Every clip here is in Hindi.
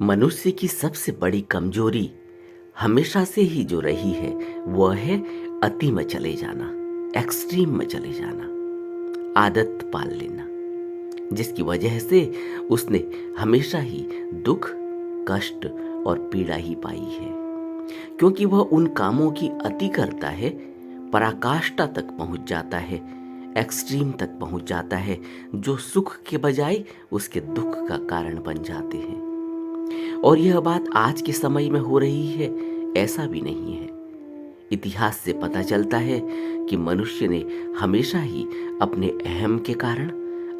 मनुष्य की सबसे बड़ी कमजोरी हमेशा से ही जो रही है वह है अति में चले जाना, एक्सट्रीम में चले जाना, आदत पाल लेना, जिसकी वजह से उसने हमेशा ही दुख, कष्ट और पीड़ा ही पाई है। क्योंकि वह उन कामों की अति करता है, पराकाष्ठा तक पहुंच जाता है, एक्सट्रीम तक पहुंच जाता है, जो सुख के बजाय उसके दुख का कारण बन जाते हैं। और यह बात आज के समय में हो रही है, ऐसा भी नहीं है। इतिहास से पता चलता है कि मनुष्य ने हमेशा ही अपने अहम के कारण,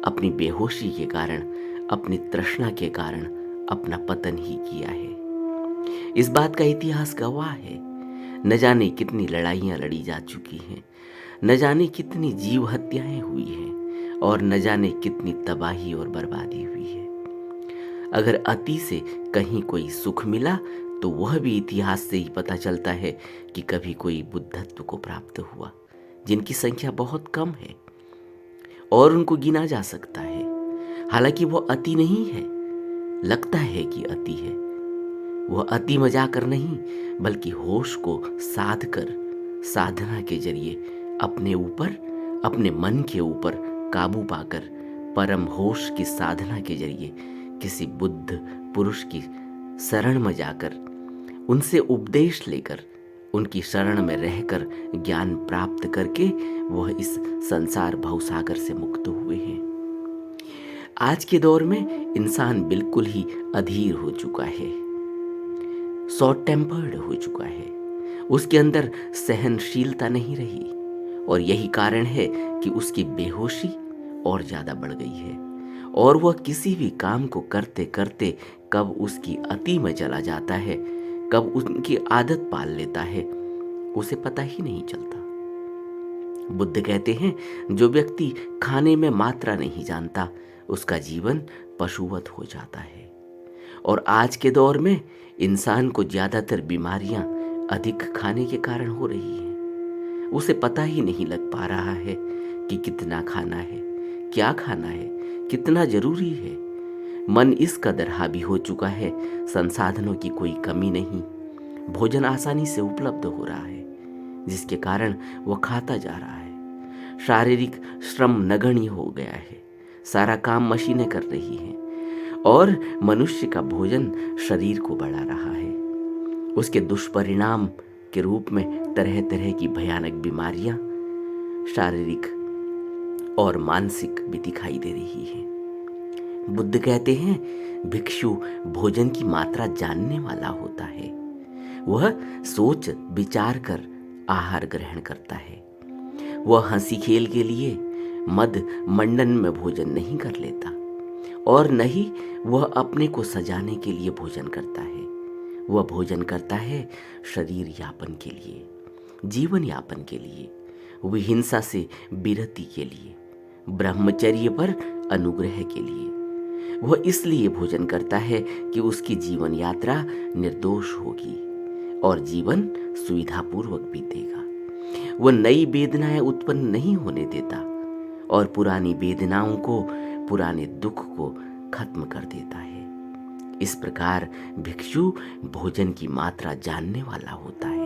अपनी बेहोशी के कारण, अपनी तृष्णा के कारण अपना पतन ही किया है। इस बात का इतिहास गवाह है। न जाने कितनी लड़ाइयां लड़ी जा चुकी हैं, न जाने कितनी जीव हत्याएं हुई हैं और न जाने कितनी तबाही और बर्बादी हुई है। अगर अति से कहीं कोई सुख मिला तो वह भी इतिहास से ही पता चलता है कि कभी कोई बुद्धत्व को प्राप्त हुआ, जिनकी संख्या बहुत कम है और उनको गिना जा सकता है। हालांकि वो अति नहीं है, लगता है कि अति है। वह अति में जाकर नहीं, बल्कि होश को साध कर, साधना के जरिए अपने ऊपर, अपने मन के ऊपर काबू पाकर, परम होश की साधना के जरिए किसी बुद्ध पुरुष की शरण में जाकर, उनसे उपदेश लेकर, उनकी शरण में रहकर ज्ञान प्राप्त करके वह इस संसार भवसागर से मुक्त हुए हैं। आज के दौर में इंसान बिल्कुल ही अधीर हो चुका है, शॉर्ट टेम्पर्ड हो चुका है। उसके अंदर सहनशीलता नहीं रही और यही कारण है कि उसकी बेहोशी और ज्यादा बढ़ गई है और वह किसी भी काम को करते करते कब उसकी अति में चला जाता है, कब उनकी आदत पाल लेता है, उसे पता ही नहीं चलता। बुद्ध कहते हैं, जो व्यक्ति खाने में मात्रा नहीं जानता उसका जीवन पशुवत हो जाता है। और आज के दौर में इंसान को ज्यादातर बीमारियां अधिक खाने के कारण हो रही हैं। उसे पता ही नहीं लग पा रहा है कि कितना खाना है, क्या खाना है, कितना जरूरी है। मन इस कदर हावी हो चुका है, संसाधनों की कोई कमी नहीं, भोजन आसानी से उपलब्ध हो रहा है, जिसके कारण वह खाता जा रहा है। शारीरिक श्रम नगण्य हो गया है, सारा काम मशीनें कर रही हैं और मनुष्य का भोजन शरीर को बढ़ा रहा है। उसके दुष्परिणाम के रूप में तरह तरह की भयानक बीमारियां शारीरिक और मानसिक भी दिखाई दे रही हैं। बुद्ध कहते हैं, भिक्षु भोजन की मात्रा जानने वाला होता है। वह सोच विचार कर आहार ग्रहण करता है। वह हंसी खेल के लिए मद मंडन में भोजन नहीं कर लेता और न ही वह अपने को सजाने के लिए भोजन करता है। वह भोजन करता है शरीर यापन के लिए, जीवन यापन के लिए, विहिंसा से विरति के लिए, ब्रह्मचर्य पर अनुग्रह के लिए। वह इसलिए भोजन करता है कि उसकी जीवन यात्रा निर्दोष होगी और जीवन सुविधापूर्वक बीतेगा। वह नई वेदनाएं उत्पन्न नहीं होने देता और पुरानी वेदनाओं को, पुराने दुख को खत्म कर देता है। इस प्रकार भिक्षु भोजन की मात्रा जानने वाला होता है।